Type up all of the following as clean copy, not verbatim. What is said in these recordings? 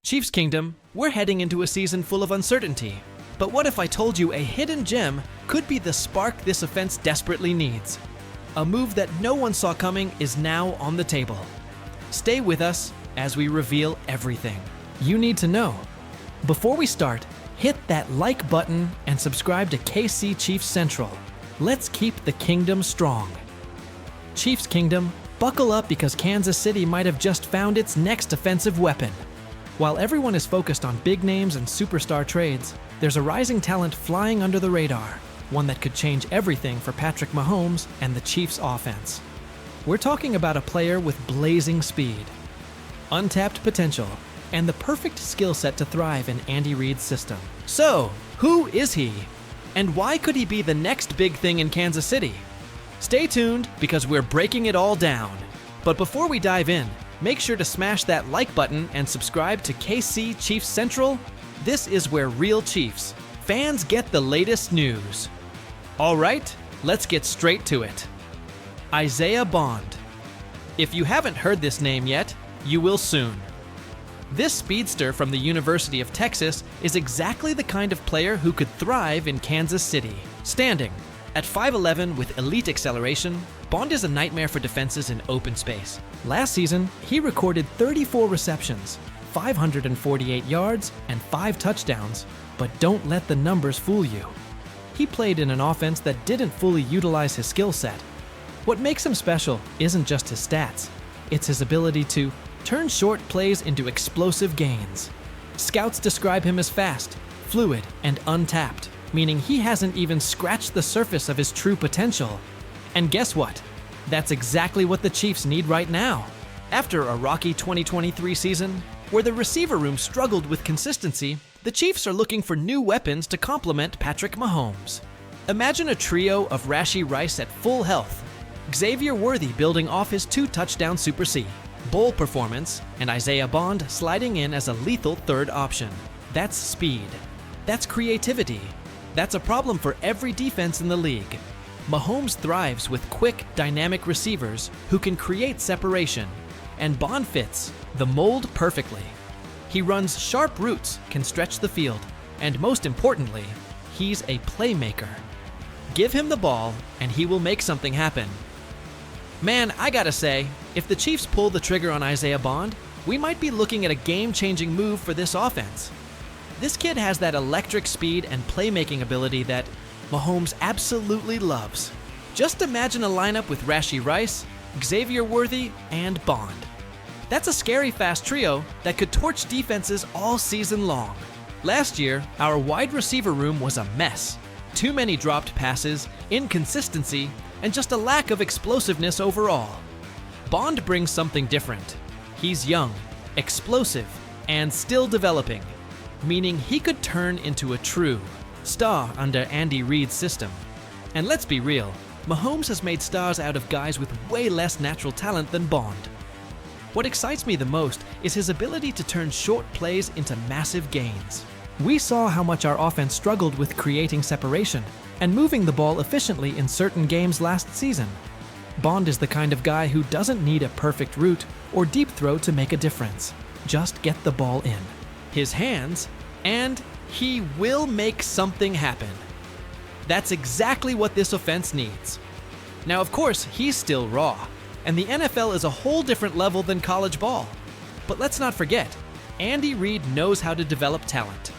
Chiefs Kingdom, we're heading into a season full of uncertainty. But what if I told you a hidden gem could be the spark this offense desperately needs? A move that no one saw coming is now on the table. Stay with us as we reveal everything you need to know. Before we start, hit that like button and subscribe to KC Chiefs Central. Let's keep the kingdom strong. Chiefs Kingdom, buckle up because Kansas City might have just found its next offensive weapon. While everyone is focused on big names and superstar trades, there's a rising talent flying under the radar, one that could change everything for Patrick Mahomes and the Chiefs' offense. We're talking about a player with blazing speed, untapped potential, and the perfect skill set to thrive in Andy Reid's system. So, who is he? And why could he be the next big thing in Kansas City? Stay tuned because we're breaking it all down. But before we dive in, make sure to smash that like button and subscribe to KC Chiefs Central. This is where real Chiefs fans get the latest news. All right, let's get straight to it. Isaiah Bond. If you haven't heard this name yet, you will soon. This speedster from the University of Texas is exactly the kind of player who could thrive in Kansas City. Standing at 5'11" with elite acceleration, Bond is a nightmare for defenses in open space. Last season, he recorded 34 receptions, 548 yards, and 5 touchdowns, but don't let the numbers fool you. He played in an offense that didn't fully utilize his skill set. What makes him special isn't just his stats, it's his ability to turn short plays into explosive gains. Scouts describe him as fast, fluid, and untapped, meaning he hasn't even scratched the surface of his true potential. And guess what? That's exactly what the Chiefs need right now. After a rocky 2023 season, where the receiver room struggled with consistency, the Chiefs are looking for new weapons to complement Patrick Mahomes. Imagine a trio of Rashee Rice at full health, Xavier Worthy building off his 2-touchdown Super C, bowl performance, and Isaiah Bond sliding in as a lethal third option. That's speed. That's creativity. That's a problem for every defense in the league. Mahomes thrives with quick, dynamic receivers who can create separation, and Bond fits the mold perfectly. He runs sharp routes, can stretch the field, and most importantly, he's a playmaker. Give him the ball, and he will make something happen. Man, I gotta say, if the Chiefs pull the trigger on Isaiah Bond, we might be looking at a game-changing move for this offense. This kid has that electric speed and playmaking ability that Mahomes absolutely loves. Just imagine a lineup with Rashee Rice, Xavier Worthy, and Bond. That's a scary fast trio that could torch defenses all season long. Last year, our wide receiver room was a mess. Too many dropped passes, inconsistency, and just a lack of explosiveness overall. Bond brings something different. He's young, explosive, and still developing, meaning he could turn into a true star under Andy Reid's system. And let's be real, Mahomes has made stars out of guys with way less natural talent than Bond. What excites me the most is his ability to turn short plays into massive gains. We saw how much our offense struggled with creating separation and moving the ball efficiently in certain games last season. Bond is the kind of guy who doesn't need a perfect route or deep throw to make a difference. Just get the ball in his hands, and he will make something happen. That's exactly what this offense needs. Now, of course, he's still raw, and the NFL is a whole different level than college ball. But let's not forget, Andy Reid knows how to develop talent.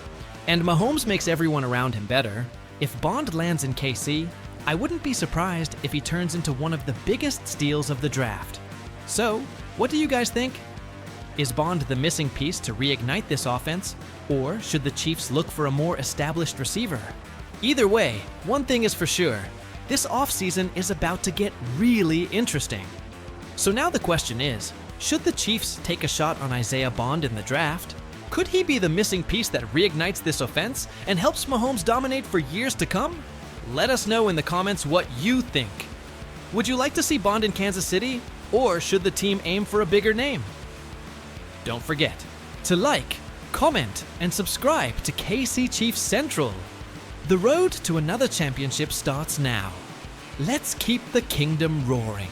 And Mahomes makes everyone around him better. If Bond lands in KC, I wouldn't be surprised if he turns into one of the biggest steals of the draft. So, what do you guys think? Is Bond the missing piece to reignite this offense, or should the Chiefs look for a more established receiver? Either way, one thing is for sure, this offseason is about to get really interesting. So now the question is, should the Chiefs take a shot on Isaiah Bond in the draft? Could he be the missing piece that reignites this offense and helps Mahomes dominate for years to come? Let us know in the comments what you think. Would you like to see Bond in Kansas City, or should the team aim for a bigger name? Don't forget to like, comment, and subscribe to KC Chiefs Central. The road to another championship starts now. Let's keep the kingdom roaring.